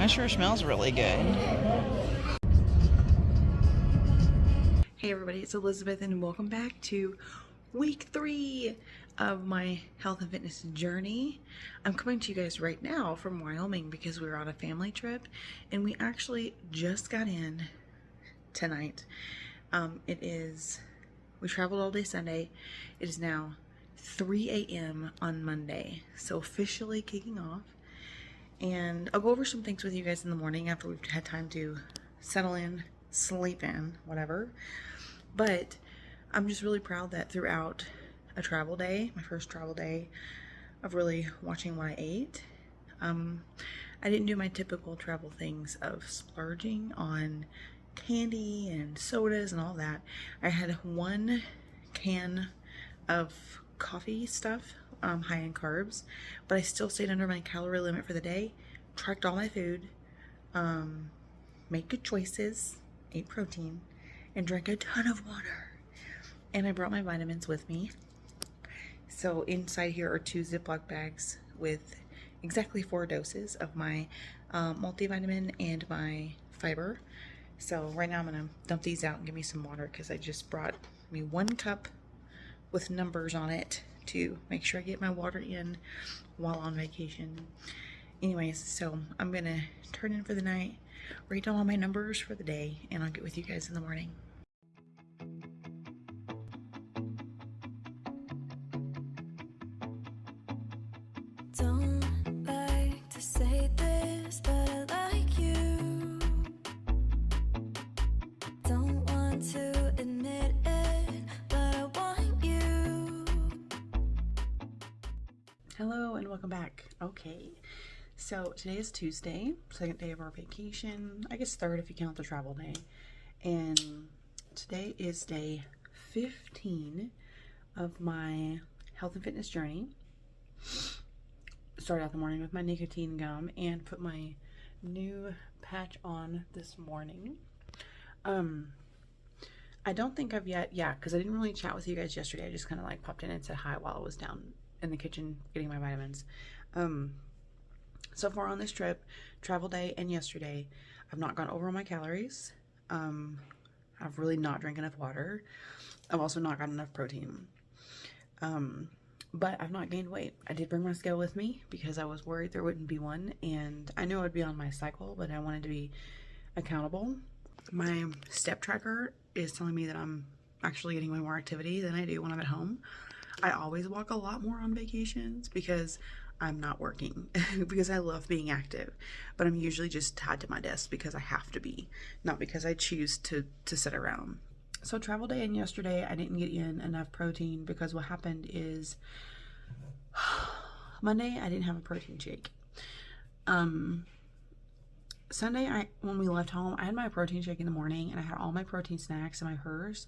That sure smells really good. Hey everybody, it's Elizabeth and welcome back to week 3 of my health and fitness journey. I'm coming to you guys right now from Wyoming because we were on a family trip and we actually just got in tonight. We traveled all day Sunday. It is now 3 a.m. on Monday, so officially kicking off. And I'll go over some things with you guys in the morning after we've had time to settle in, sleep in, whatever. But I'm just really proud that throughout a travel day, my first travel day, of really watching what I ate, I didn't do my typical travel things of splurging on candy and sodas and all that. I had 1 can of coffee stuff, high in carbs, but I still stayed under my calorie limit for the day, tracked all my food, made good choices, ate protein, and drank a ton of water. And I brought my vitamins with me. So inside here are 2 Ziploc bags with exactly 4 doses of my multivitamin and my fiber. So right now I'm gonna dump these out and give me some water because I just brought me 1 cup with numbers on it to make sure I get my water in while on vacation. Anyways, so I'm gonna turn in for the night, write down all my numbers for the day, and I'll get with you guys in the morning. Don't like to say this, but I like you. Don't want to admit it, but I want you. Hello and welcome back. Okay, so today is Tuesday, second day of our vacation. I guess third if you count the travel day. And today is day 15 of my health and fitness journey. Started out the morning with my nicotine gum and put my new patch on this morning. I don't think I've yet, because I didn't really chat with you guys yesterday. I just kind of like popped in and said hi while I was down in the kitchen getting my vitamins. So far on this trip, travel day and yesterday, I've not gone over my calories. I've really not drank enough water. I've also not got enough protein. But I've not gained weight. I did bring my scale with me because I was worried there wouldn't be one, and I knew I'd be on my cycle, but I wanted to be accountable. My step tracker is telling me that I'm actually getting way more activity than I do when I'm at home. I always walk a lot more on vacations because I'm not working, because I love being active, but I'm usually just tied to my desk because I have to be, not because I choose to sit around. So travel day and yesterday I didn't get in enough protein because what happened is Monday I didn't have a protein shake. Sunday when we left home I had my protein shake in the morning and I had all my protein snacks in my purse,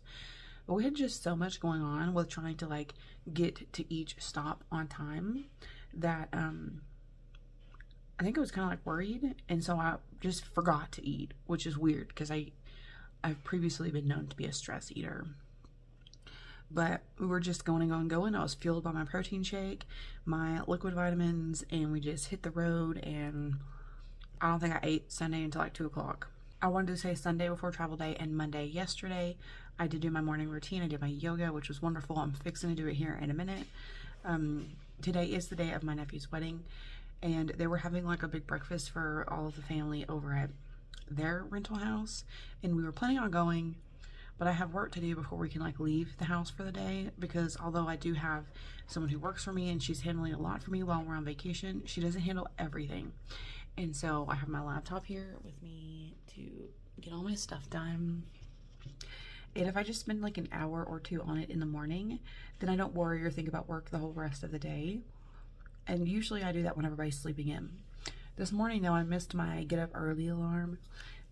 but we had just so much going on with trying to like get to each stop on time that I think I was kind of like worried, and so I just forgot to eat, which is weird because I've previously been known to be a stress eater. But we were just going. I was fueled by my protein shake, my liquid vitamins, and we just hit the road, and I don't think I ate Sunday until like 2 o'clock. I wanted to say Sunday before travel day and Monday yesterday. I did do my morning routine. I did my yoga, which was wonderful. I'm fixing to do it here in a minute. Today is the day of my nephew's wedding, and they were having like a big breakfast for all of the family over at their rental house, and we were planning on going, but I have work to do before we can like leave the house for the day, because although I do have someone who works for me and she's handling a lot for me while we're on vacation, she doesn't handle everything. And so I have my laptop here with me to get all my stuff done. And if I just spend like an hour or 2 on it in the morning, then I don't worry or think about work the whole rest of the day. And usually I do that when everybody's sleeping in. This morning though, I missed my get up early alarm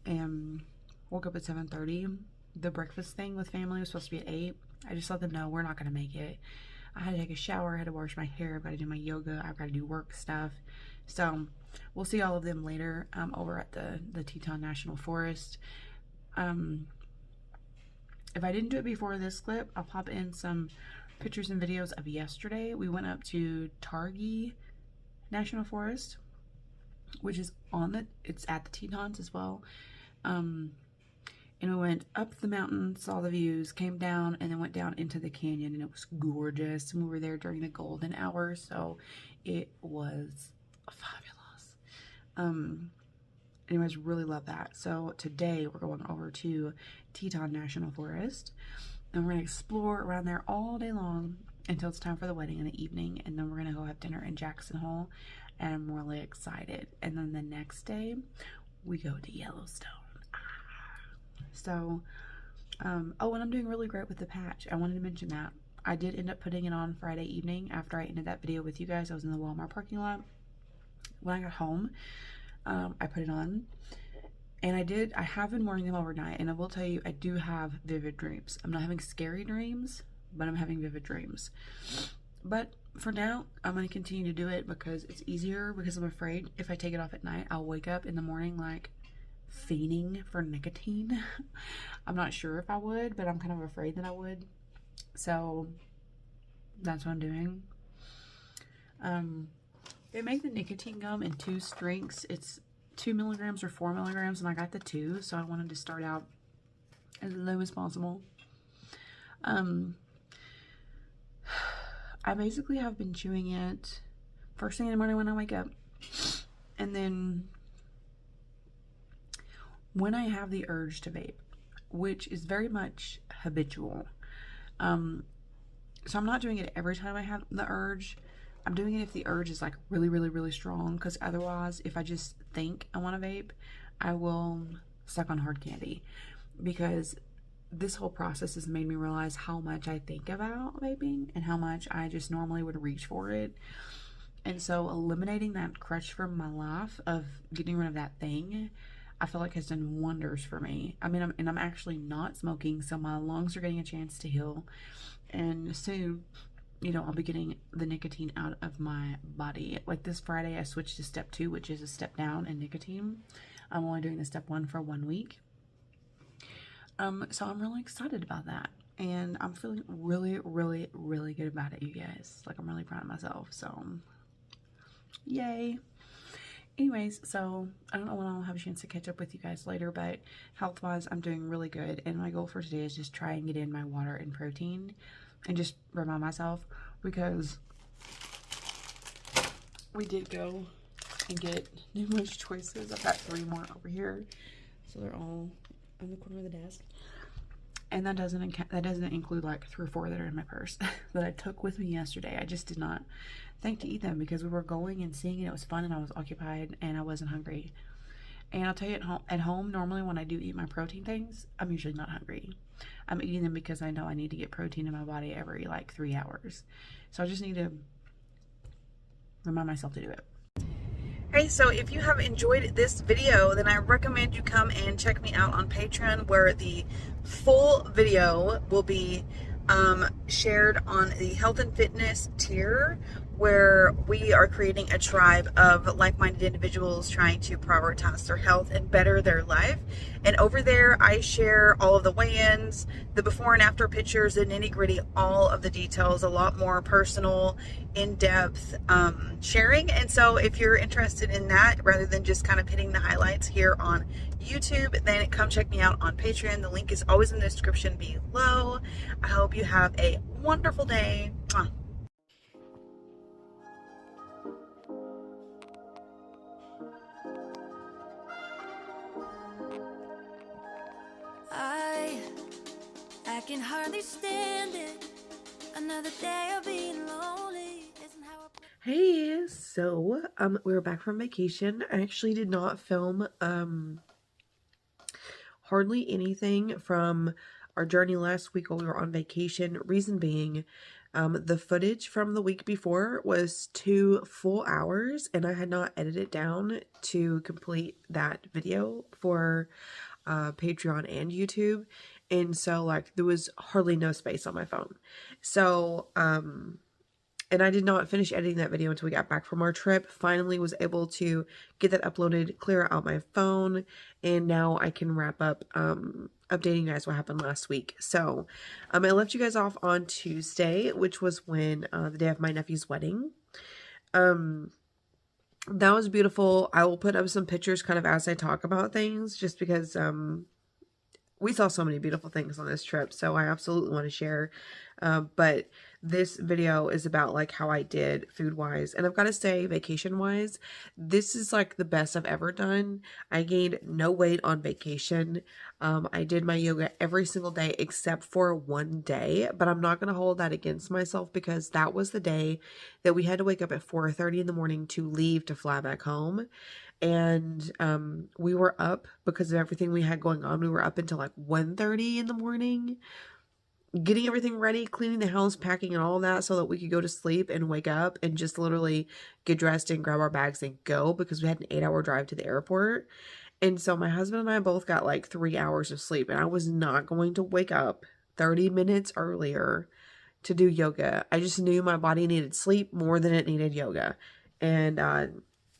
and woke up at 7:30. The breakfast thing with family was supposed to be at 8. I just let them know we're not gonna make it. I had to take a shower, I had to wash my hair, I've got to do my yoga, I've got to do work stuff. So we'll see all of them later over at the Teton National Forest. If I didn't do it before this clip, I'll pop in some pictures and videos of yesterday. We went up to Targhee National Forest which is it's at the Tetons as well. And we went up the mountain, saw the views, came down, and then went down into the canyon, and it was gorgeous. And we were there during the golden hour, so it was fabulous. Anyways, really love that. So today we're going over to Teton National Forest, and we're gonna explore around there all day long until it's time for the wedding in the evening, and then we're gonna go have dinner in Jackson Hole, and I'm really excited. And then the next day we go to Yellowstone. So, oh, and I'm doing really great with the patch. I wanted to mention that. I did end up putting it on Friday evening after I ended that video with you guys. I was in the Walmart parking lot. When I got home, I put it on. And I have been wearing them overnight. And I will tell you, I do have vivid dreams. I'm not having scary dreams, but I'm having vivid dreams. But for now, I'm going to continue to do it because it's easier, because I'm afraid if I take it off at night, I'll wake up in the morning like fiending for nicotine. I'm not sure if I would, but I'm kind of afraid that I would. So that's what I'm doing. They make the nicotine gum in 2 strengths. It's 2 milligrams or 4 milligrams, and I got the 2, so I wanted to start out as low as possible. I basically have been chewing it first thing in the morning when I wake up, and then when I have the urge to vape, which is very much habitual. So I'm not doing it every time I have the urge. I'm doing it if the urge is like really, really, really strong, because otherwise, if I just think I want to vape, I will suck on hard candy, because this whole process has made me realize how much I think about vaping and how much I just normally would reach for it. And so eliminating that crutch from my life of getting rid of that thing, I feel like has done wonders for me. I mean, I'm actually not smoking, so my lungs are getting a chance to heal. And soon, you know, I'll be getting the nicotine out of my body. Like this Friday, I switched to step 2, which is a step down in nicotine. I'm only doing the step 1 for 1 week. So I'm really excited about that. And I'm feeling really, really, really good about it, you guys. Like, I'm really proud of myself. So, yay. Anyways, so I don't know when I'll have a chance to catch up with you guys later, but health-wise, I'm doing really good. And my goal for today is just try and get in my water and protein and just remind myself, because we did go and get numerous choices. I've got 3 more over here, so they're all on the corner of the desk. And that doesn't include like 3 or 4 that are in my purse that I took with me yesterday. I just did not think to eat them because we were going and seeing it. It was fun and I was occupied and I wasn't hungry. And I'll tell you, at home, normally when I do eat my protein things, I'm usually not hungry. I'm eating them because I know I need to get protein in my body every like 3 hours. So I just need to remind myself to do it. Hey, so if you have enjoyed this video, then I recommend you come and check me out on Patreon, where the full video will be shared on the health and fitness tier, where we are creating a tribe of like-minded individuals trying to prioritize their health and better their life. And over there, I share all of the weigh-ins, the before and after pictures, the nitty-gritty, all of the details, a lot more personal, in-depth sharing. And so if you're interested in that, rather than just kind of hitting the highlights here on YouTube, then come check me out on Patreon. The link is always in the description below. I hope you have a wonderful day. Mwah. I can hardly stand it. Another day of being lonely isn't how Hey, so we're back from vacation. I actually did not film hardly anything from our journey last week while we were on vacation. Reason being, the footage from the week before was 2 full hours, and I had not edited it down to complete that video for Patreon and YouTube. And so like there was hardly no space on my phone. So and I did not finish editing that video until we got back from our trip. Finally was able to get that uploaded, clear out my phone, and now I can wrap up updating you guys what happened last week. So I left you guys off on Tuesday, which was when the day of my nephew's wedding. that was beautiful. I will put up some pictures kind of as I talk about things, just because we saw so many beautiful things on this trip, so I absolutely want to share. But this video is about like how I did food wise, and I've got to say, vacation wise, this is like the best I've ever done. I gained no weight on vacation. I did my yoga every single day except for one day, but I'm not going to hold that against myself because that was the day that we had to wake up at 4:30 in the morning to leave to fly back home. And we were up because of everything we had going on. We were up until like 1:30 in the morning, getting everything ready, cleaning the house, packing and all that so that we could go to sleep and wake up and just literally get dressed and grab our bags and go, because we had an 8-hour drive to the airport. And so my husband and I both got like 3 hours of sleep, and I was not going to wake up 30 minutes earlier to do yoga. I just knew my body needed sleep more than it needed yoga. And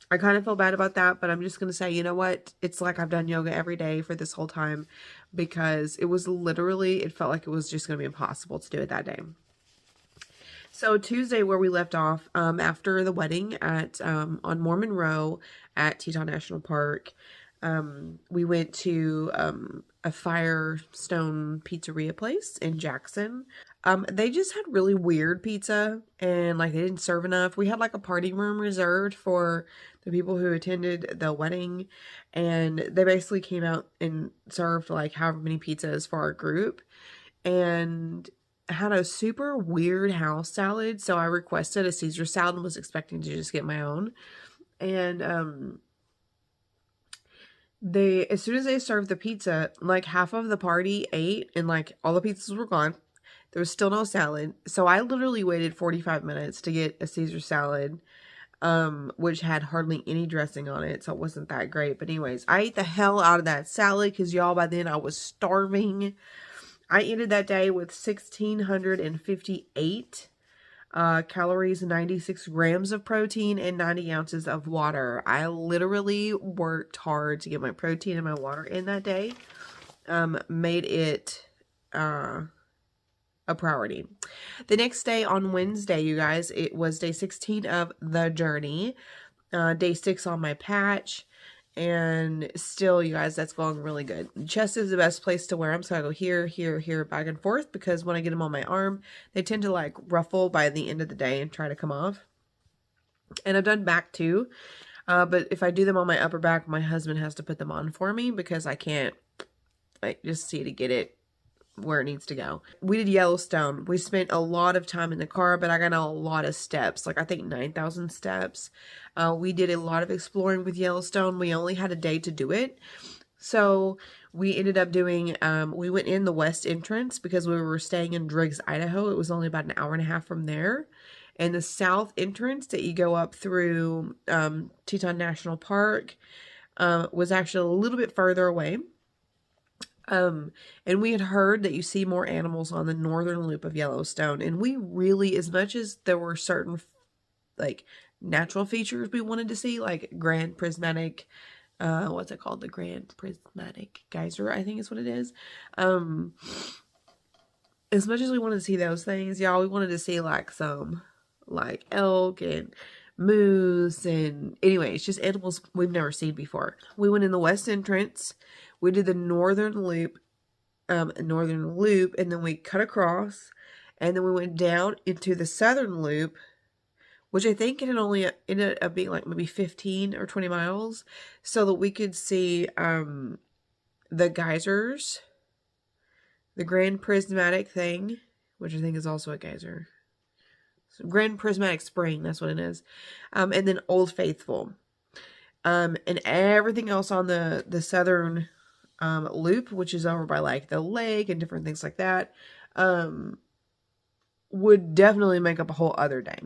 I kind of feel bad about that, but I'm just going to say, you know what? It's like I've done yoga every day for this whole time, because it was literally, it felt like it was just going to be impossible to do it that day. So Tuesday, where we left off, after the wedding at on Mormon Row at Teton National Park, we went to a Firestone pizzeria place in Jackson. They just had really weird pizza, and like they didn't serve enough. We had like a party room reserved for the people who attended the wedding, and they basically came out and served like however many pizzas for our group, and had a super weird house salad. So I requested a Caesar salad and was expecting to just get my own. And as soon as they served the pizza, like half of the party ate and like all the pizzas were gone. There was still no salad. So I literally waited 45 minutes to get a Caesar salad, which had hardly any dressing on it. So it wasn't that great. But anyways, I ate the hell out of that salad because y'all, by then I was starving. I ended that day with 1,658 calories, 96 grams of protein, and 90 ounces of water. I literally worked hard to get my protein and my water in that day. Made it a priority. The next day, on Wednesday, you guys, it was day 16 of the journey. Day 6 on my patch. And still, you guys, that's going really good. Chest is the best place to wear them. So I go here, here, here, back and forth, because when I get them on my arm, they tend to like ruffle by the end of the day and try to come off. And I've done back too. But if I do them on my upper back, my husband has to put them on for me because I can't like just see to get it where it needs to go. We did Yellowstone. We spent a lot of time in the car, but I got a lot of steps, like I think 9,000 steps. We did a lot of exploring with Yellowstone. We only had a day to do it. So we ended up doing, we went in the west entrance because we were staying in Driggs, Idaho. It was only about an hour and a half from there. And the south entrance that you go up through Teton National Park was actually a little bit further away. And we had heard that you see more animals on the northern loop of Yellowstone. And we really, as much as there were certain like natural features we wanted to see, like Grand Prismatic, what's it called? The Grand Prismatic Geyser, I think is what it is. As much as we wanted to see those things, y'all, we wanted to see like some like elk and moose, and anyway, it's just animals we've never seen before. We went in the west entrance. We did the northern loop, and then we cut across, and then we went down into the southern loop, which I think it only ended up being like maybe 15 or 20 miles, so that we could see the geysers, the Grand Prismatic thing, which I think is also a geyser. So Grand Prismatic Spring, that's what it is, and then Old Faithful, and everything else on the southern loop, which is over by like the lake and different things like that, would definitely make up a whole other day.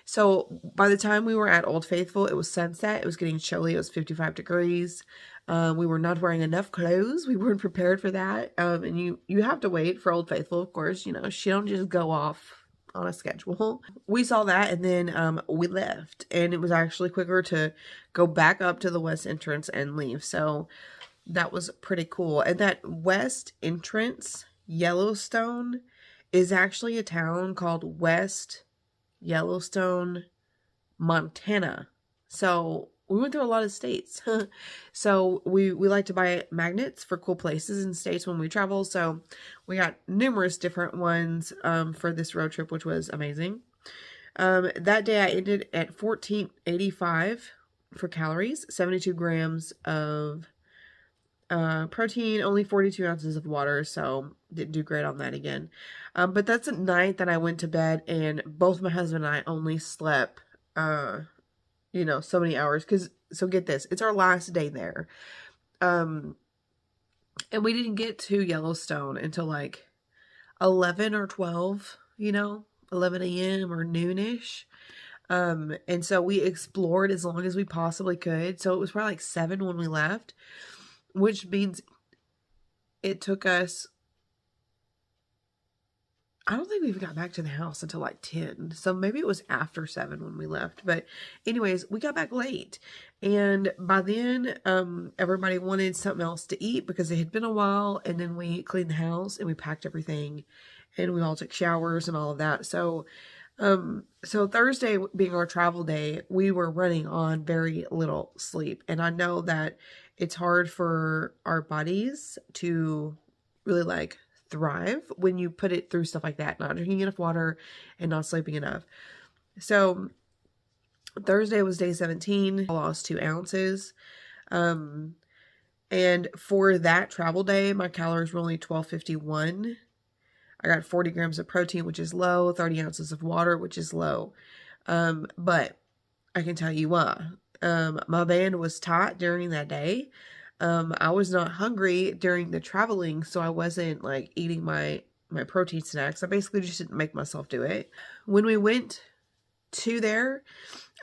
So by the time we were at Old Faithful, it was sunset. It was getting chilly. It was 55 degrees. We were not wearing enough clothes. We weren't prepared for that. And you have to wait for Old Faithful, of course. You know, she don't just go off on a schedule. We saw that, and then we left, and it was actually quicker to go back up to the west entrance and leave. So that was pretty cool. And that west entrance, Yellowstone, is actually a town called West Yellowstone, Montana. So we went through a lot of states. So we like to buy magnets for cool places and states when we travel. So we got numerous different ones for this road trip, which was amazing. That day I ended at 1485 for calories, 72 grams of protein, only 42 ounces of water, so didn't do great on that again. But that's a night that I went to bed, and both my husband and I only slept, so many hours. So get this, it's our last day there. And we didn't get to Yellowstone until like 11 or 12, 11 a.m. or noonish. And so we explored as long as we possibly could. So it was probably like 7 when we left, which means it took us, I don't think we even got back to the house until like 10. So maybe it was after 7 when we left. But anyways, we got back late. And by then, everybody wanted something else to eat because it had been a while. And then we cleaned the house and we packed everything. And we all took showers and all of that. So Thursday being our travel day, we were running on very little sleep. And I know that it's hard for our bodies to really like thrive when you put it through stuff like that, not drinking enough water and not sleeping enough. So Thursday was day 17. I lost 2 ounces. And for that travel day, my calories were only 1251. I got 40 grams of protein, which is low, 30 ounces of water, which is low. But I can tell you why. My band was tight during that day. I was not hungry during the traveling, so I wasn't like eating my protein snacks. I basically just didn't make myself do it. When we went to there,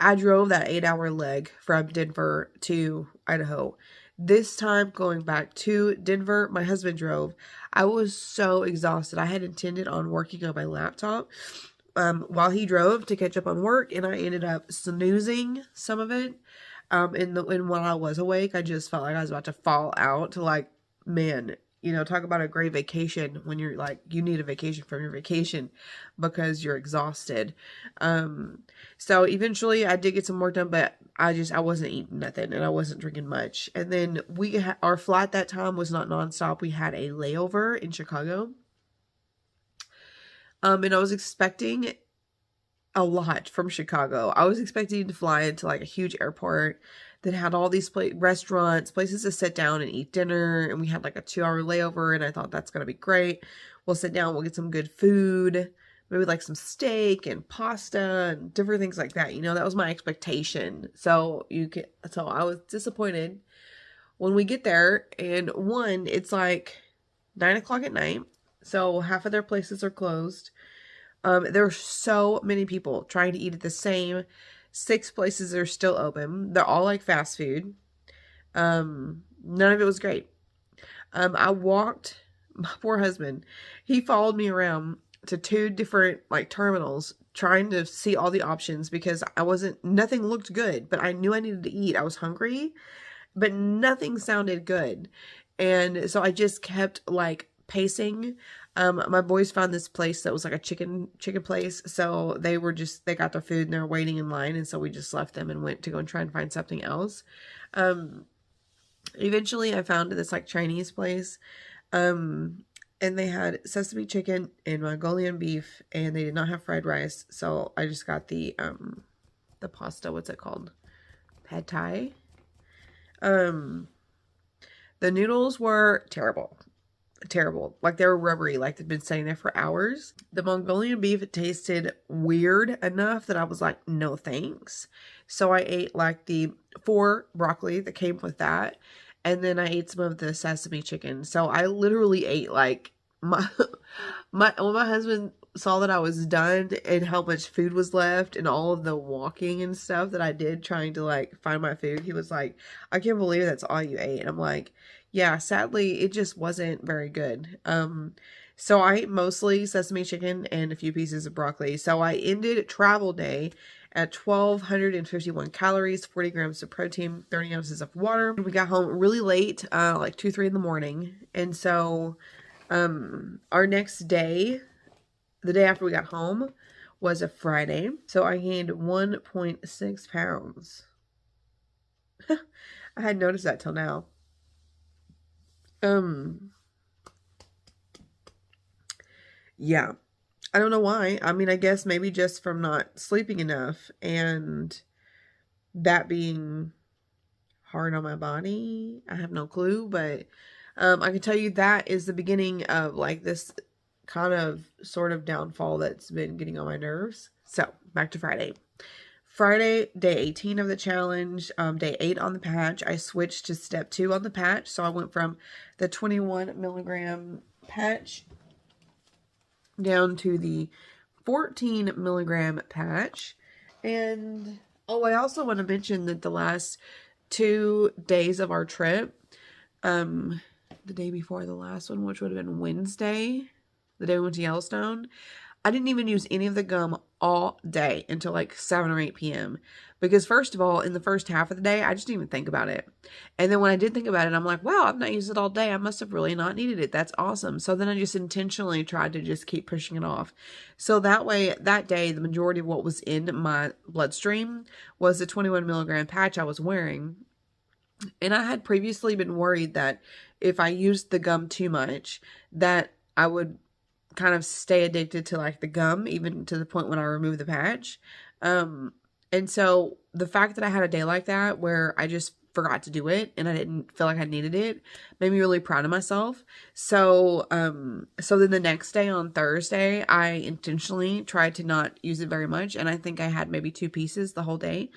I drove that 8-hour leg from Denver to Idaho. This time going back to Denver, my husband drove. I was so exhausted. I had intended on working on my laptop while he drove to catch up on work, and I ended up snoozing some of it. And while I was awake, I just felt like I was about to fall out to like, man, talk about a great vacation when you're like, you need a vacation from your vacation because you're exhausted. So eventually I did get some work done, but I wasn't eating nothing and I wasn't drinking much. And then our flight that time was not nonstop. We had a layover in Chicago. And I was expecting a lot from Chicago. I was expecting to fly into like a huge airport that had all these restaurants, places to sit down and eat dinner. And we had like a 2-hour layover. And I thought that's going to be great. We'll sit down, we'll get some good food, maybe like some steak and pasta and different things like that. That was my expectation. So I was disappointed when we get there. And it's like 9 o'clock at night. So half of their places are closed. There are so many people trying to eat at the same 6 places are still open. They're all like fast food. None of it was great. I walked, my poor husband, he followed me around to 2 different like terminals trying to see all the options because nothing looked good, but I knew I needed to eat. I was hungry, but nothing sounded good. And so I just kept like pacing. My boys found this place that was like a chicken place. So they got their food and they were waiting in line. And so we just left them and went to go and try and find something else. Eventually I found this like Chinese place. And they had sesame chicken and Mongolian beef and they did not have fried rice. So I just got the pasta. What's it called? Pad Thai. The noodles were terrible. Like they were rubbery, like they'd been sitting there for hours. The Mongolian beef tasted weird enough that I was like, no thanks. So I ate like the 4 broccoli that came with that. And then I ate some of the sesame chicken. So I literally ate like when my husband saw that I was done and how much food was left and all of the walking and stuff that I did trying to like find my food, he was like, I can't believe that's all you ate. And I'm like, yeah, sadly, it just wasn't very good. So I ate mostly sesame chicken and a few pieces of broccoli. So I ended travel day at 1,251 calories, 40 grams of protein, 30 ounces of water. We got home really late, like 2, 3 in the morning. And so our next day, the day after we got home, was a Friday. So I gained 1.6 pounds. I hadn't noticed that till now. Yeah. I don't know why. I mean, I guess maybe just from not sleeping enough and that being hard on my body. I have no clue, but I can tell you that is the beginning of like this kind of sort of downfall that's been getting on my nerves. So back to Friday. Friday, day 18 of the challenge, day 8 on the patch. I switched to step 2 on the patch. So I went from the 21 milligram patch down to the 14 milligram patch. And oh, I also want to mention that the last 2 days of our trip, the day before the last one, which would have been Wednesday, the day we went to Yellowstone, I didn't even use any of the gum all day until like 7 or 8 p.m. Because first of all, in the first half of the day, I just didn't even think about it. And then when I did think about it, I'm like, wow, I've not used it all day. I must have really not needed it. That's awesome. So then I just intentionally tried to just keep pushing it off. So that way, that day, the majority of what was in my bloodstream was the 21 milligram patch I was wearing. And I had previously been worried that if I used the gum too much, that I would kind of stay addicted to like the gum, even to the point when I removed the patch. And so the fact that I had a day like that where I just forgot to do it and I didn't feel like I needed it made me really proud of myself. So then the next day on Thursday, I intentionally tried to not use it very much. And I think I had maybe 2 pieces the whole day.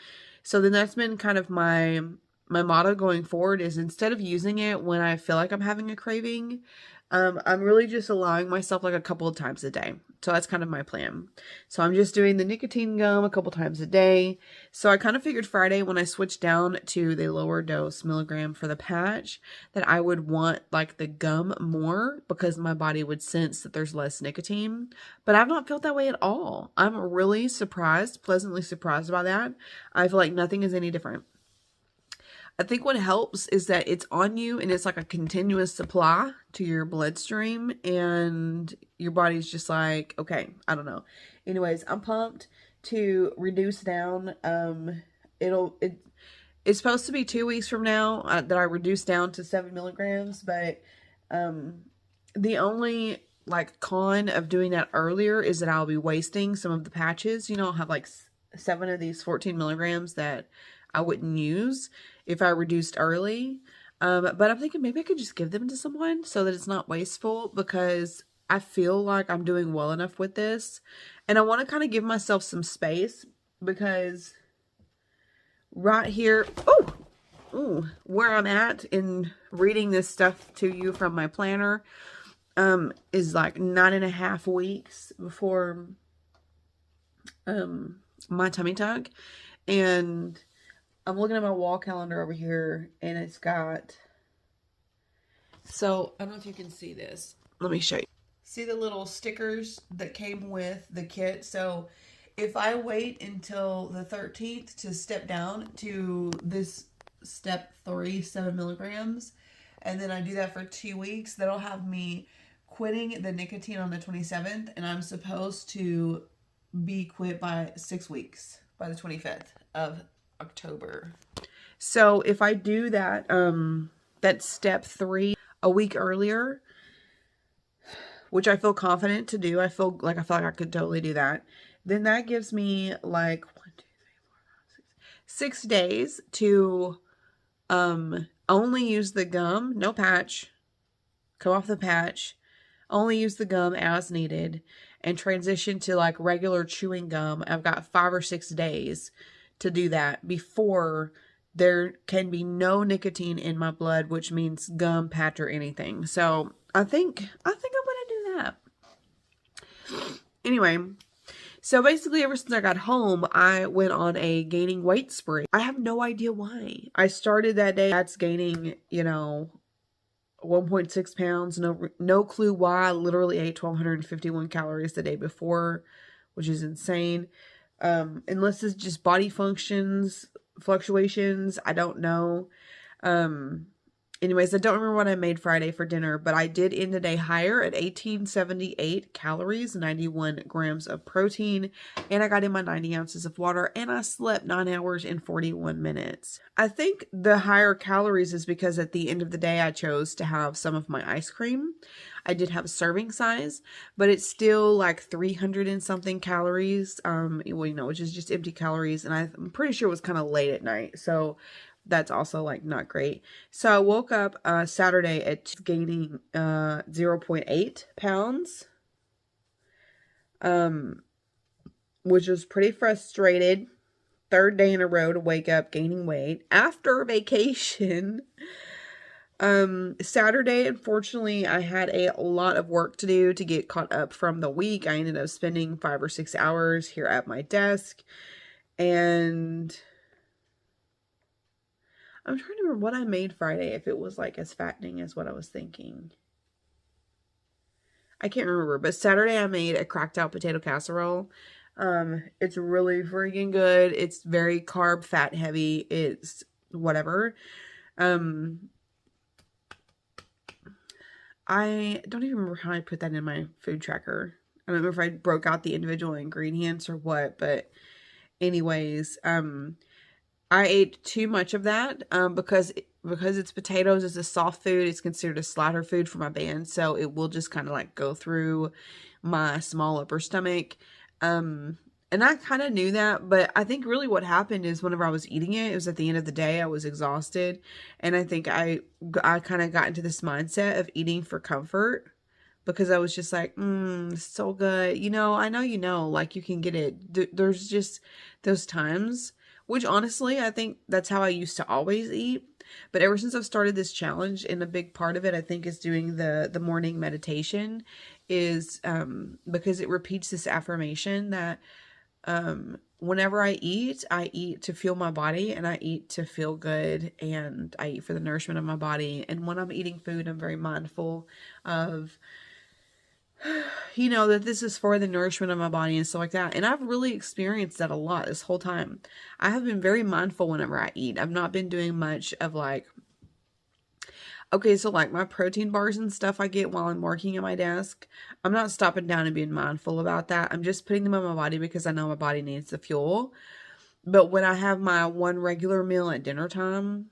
So then that's been kind of my motto going forward, is instead of using it when I feel like I'm having a craving, I'm really just allowing myself like a couple of times a day. So that's kind of my plan. So I'm just doing the nicotine gum a couple times a day. So I kind of figured Friday, when I switched down to the lower dose milligram for the patch, that I would want like the gum more because my body would sense that there's less nicotine. But I've not felt that way at all. I'm really surprised, pleasantly surprised by that. I feel like nothing is any different. I think what helps is that it's on you and it's like a continuous supply to your bloodstream, and your body's just like, okay, I don't know. Anyways, I'm pumped to reduce down. It's supposed to be 2 weeks from now that I reduce down to 7 milligrams, but the only like con of doing that earlier is that I'll be wasting some of the patches. You know, I'll have like 7 of these 14 milligrams that I wouldn't use if I reduced early. But I'm thinking maybe I could just give them to someone so that it's not wasteful, because I feel like I'm doing well enough with this. And I want to kind of give myself some space, because right here, where I'm at in reading this stuff to you from my planner, is like 9.5 weeks before my tummy tuck. And I'm looking at my wall calendar over here, and it's got, so I don't know if you can see this. Let me show you. See the little stickers that came with the kit? So if I wait until the 13th to step down to this step 3, 7 milligrams, and then I do that for 2 weeks, that'll have me quitting the nicotine on the 27th, and I'm supposed to be quit by 6 weeks, by the 25th of October. So if I do that, that step 3 a week earlier, which I feel confident to do, I feel like I could totally do that, then that gives me like 6 days to only use the gum, no patch, come off the patch, only use the gum as needed, and transition to like regular chewing gum. I've got 5 or 6 days to do that before there can be no nicotine in my blood, which means gum, patch, or anything. So I think I'm gonna do that. Anyway, so basically ever since I got home, I went on a gaining weight spree. I have no idea why. I started that day, that's gaining, 1.6 pounds. No clue why. I literally ate 1,251 calories the day before, which is insane. Unless it's just body fluctuations, I don't know. Anyways, I don't remember what I made Friday for dinner, but I did end the day higher at 1878 calories, 91 grams of protein, and I got in my 90 ounces of water, and I slept 9 hours and 41 minutes. I think the higher calories is because at the end of the day, I chose to have some of my ice cream. I did have a serving size, but it's still like 300 and something calories, which is just empty calories, and I'm pretty sure it was kind of late at night, so that's also like not great. So I woke up Saturday at gaining 0.8 pounds, which was pretty frustrated. Third day in a row to wake up gaining weight after vacation. Saturday, unfortunately, I had a lot of work to do to get caught up from the week. I ended up spending 5 or 6 hours here at my desk, and I'm trying to remember what I made Friday, if it was like as fattening as what I was thinking. I can't remember, but Saturday I made a cracked out potato casserole. It's really freaking good. It's very carb, fat heavy. It's whatever. I don't even remember how I put that in my food tracker. I don't know if I broke out the individual ingredients or what, but anyways, I ate too much of that because it's potatoes. It's a soft food. It's considered a slaughter food for my band, so it will just kind of like go through my small upper stomach. And I kind of knew that, but I think really what happened is whenever I was eating it, it was at the end of the day, I was exhausted, and I think I kind of got into this mindset of eating for comfort because I was just like, it's so good. I know, like you can get it. There's just those times. Which honestly, I think that's how I used to always eat. But ever since I've started this challenge, and a big part of it, I think, is doing the morning meditation, is because it repeats this affirmation that whenever I eat to fuel my body, and I eat to feel good, and I eat for the nourishment of my body. And when I'm eating food, I'm very mindful of that this is for the nourishment of my body and stuff like that. And I've really experienced that a lot this whole time. I have been very mindful whenever I eat. I've not been doing much of like, okay, so like my protein bars and stuff I get while I'm working at my desk, I'm not stopping down and being mindful about that. I'm just putting them in my body because I know my body needs the fuel. But when I have my one regular meal at dinner time,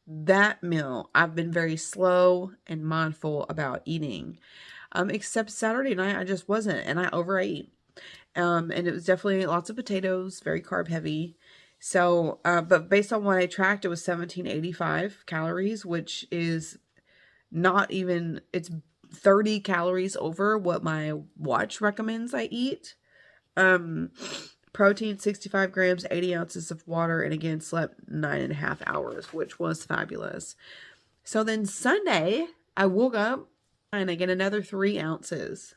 that meal, I've been very slow and mindful about eating. Except Saturday night, I just wasn't, and I overate. And it was definitely lots of potatoes, very carb heavy. So, but based on what I tracked, it was 1785 calories, which is not even, it's 30 calories over what my watch recommends I eat. Protein, 65 grams, 80 ounces of water, and again, slept 9.5 hours, which was fabulous. So then Sunday, I woke up, and I get another 3 ounces,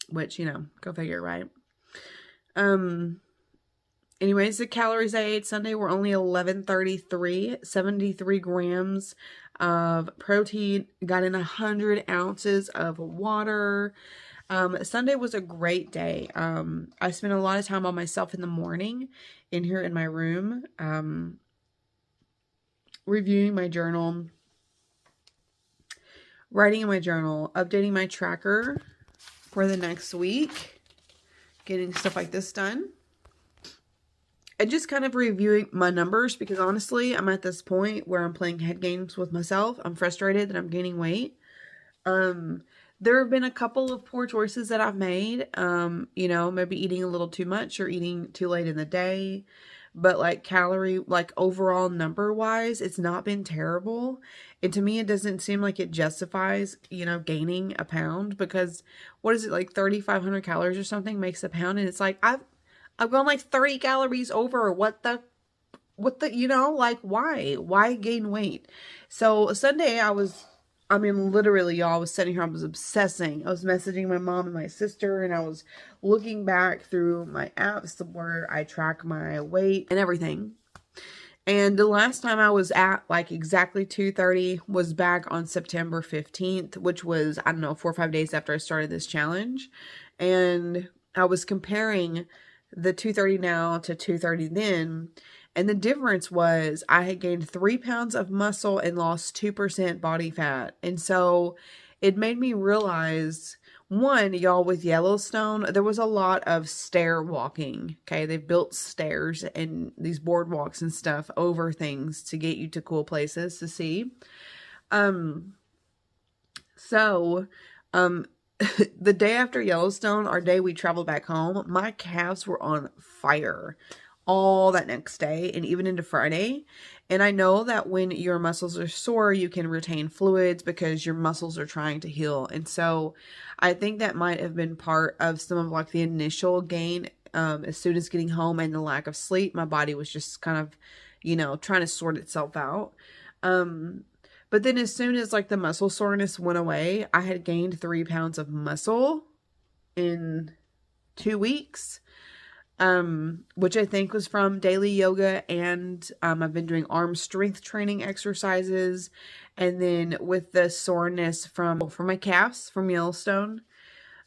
which, go figure, right? Anyways, the calories I ate Sunday were only 1133, 73 grams of protein, got in 100 ounces of water. Sunday was a great day. I spent a lot of time on myself in the morning in here in my room, reviewing my journal, writing in my journal, updating my tracker for the next week, getting stuff like this done, and just kind of reviewing my numbers because honestly, I'm at this point where I'm playing head games with myself. I'm frustrated that I'm gaining weight. There have been a couple of poor choices that I've made, maybe eating a little too much or eating too late in the day. But like overall number wise, it's not been terrible. And to me, it doesn't seem like it justifies, gaining a pound, because what is it, like 3,500 calories or something makes a pound. And it's like, I've gone like 30 calories over. What the, why gain weight? So Sunday literally, y'all, I was sitting here, I was obsessing. I was messaging my mom and my sister, and I was looking back through my apps where I track my weight and everything. And the last time I was at like exactly 230 was back on September 15th, which was, 4 or 5 days after I started this challenge. And I was comparing the 230 now to 230 then. And the difference was I had gained 3 pounds of muscle and lost 2% body fat. And so it made me realize, one, y'all, with Yellowstone, there was a lot of stair walking. Okay, they've built stairs and these boardwalks and stuff over things to get you to cool places to see. The day after Yellowstone, our day we traveled back home, my calves were on fire all that next day and even into Friday. And I know that when your muscles are sore, you can retain fluids because your muscles are trying to heal. And so I think that might have been part of some of like the initial gain. As soon as getting home and the lack of sleep, my body was just kind of, you know, trying to sort itself out. But then as soon as like the muscle soreness went away, I had gained 3 pounds of muscle in 2 weeks, which I think was from daily yoga. And I've been doing arm strength training exercises. And then with the soreness from my calves from Yellowstone.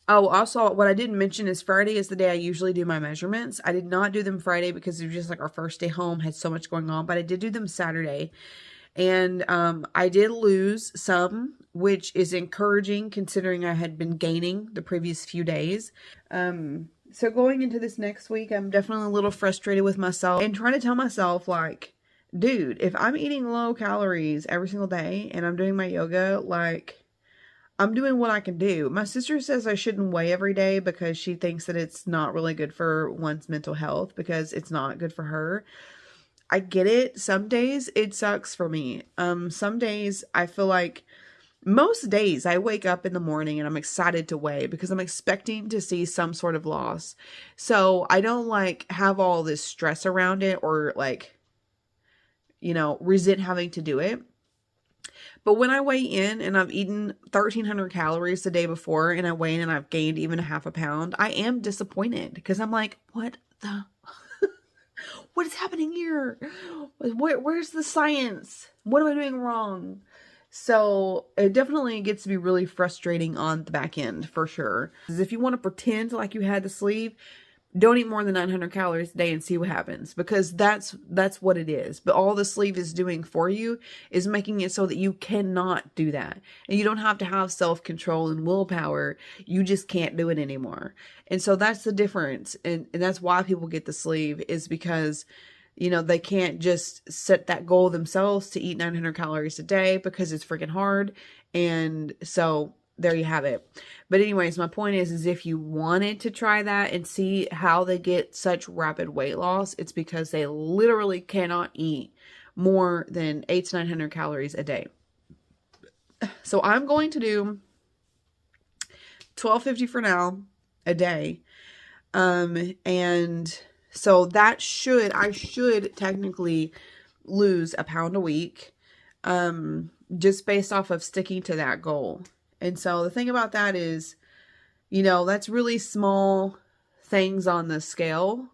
Oh, also what I didn't mention is Friday is the day I usually do my measurements. I did not do them Friday because it was just like our first day home, had so much going on, but I did do them Saturday. And I did lose some, which is encouraging considering I had been gaining the previous few days. So going into this next week, I'm definitely a little frustrated with myself and trying to tell myself like, dude, if I'm eating low calories every single day and I'm doing my yoga, like I'm doing what I can do. My sister says I shouldn't weigh every day because she thinks that it's not really good for one's mental health because it's not good for her. I get it. Some days it sucks for me. Some days I feel like most days I wake up in the morning and I'm excited to weigh because I'm expecting to see some sort of loss. So I don't like have all this stress around it or like, you know, resent having to do it. But when I weigh in and I've eaten 1,300 calories the day before and I weigh in and I've gained even a half a pound, I am disappointed because I'm like, what is happening here? Where's the science? What am I doing wrong? So it definitely gets to be really frustrating on the back end for sure. Because if you want to pretend like you had the sleeve, don't eat more than 900 calories a day and see what happens, because that's what it is. But all the sleeve is doing for you is making it so that you cannot do that. And you don't have to have self-control and willpower. You just can't do it anymore. And so that's the difference. And that's why people get the sleeve, is because, you know, they can't just set that goal themselves to eat 900 calories a day because it's freaking hard. And so there you have it. But anyways, my point is if you wanted to try that and see how they get such rapid weight loss, it's because they literally cannot eat more than 800 to 900 calories a day. So I'm going to do 1250 for now a day. And so that I should technically lose a pound a week, just based off of sticking to that goal. And so the thing about that is, you know, that's really small things on the scale.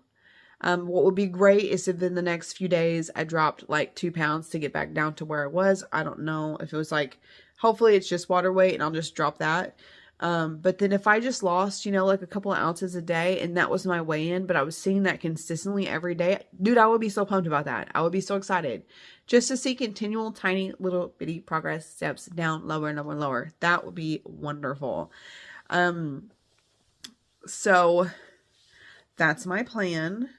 What would be great is if in the next few days I dropped like 2 pounds to get back down to where I was. I don't know if it was like, hopefully it's just water weight and I'll just drop that. But then if I just lost, you know, like a couple of ounces a day and that was my weigh-in, but I was seeing that consistently every day, dude, I would be so pumped about that. I would be so excited just to see continual tiny little bitty progress steps down lower and lower and lower. That would be wonderful. So that's my plan.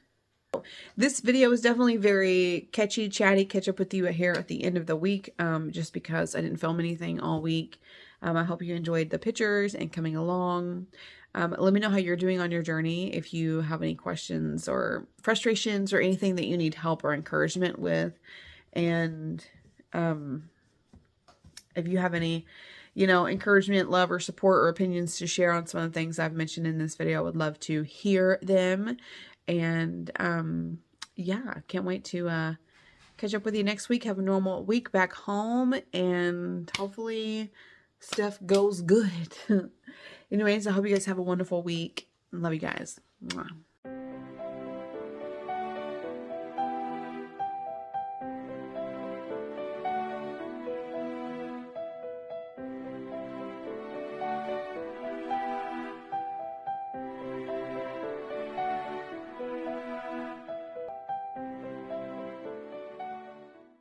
This video is definitely very catchy, chatty, catch up with you here at the end of the week, just because I didn't film anything all week. I hope you enjoyed the pictures and coming along. Let me know how you're doing on your journey. If you have any questions or frustrations or anything that you need help or encouragement with. And if you have any, you know, encouragement, love, or support or opinions to share on some of the things I've mentioned in this video, I would love to hear them. And yeah, can't wait to catch up with you next week. Have a normal week back home, and hopefully stuff goes good. Anyways, I hope you guys have a wonderful week. Love you guys. Mwah.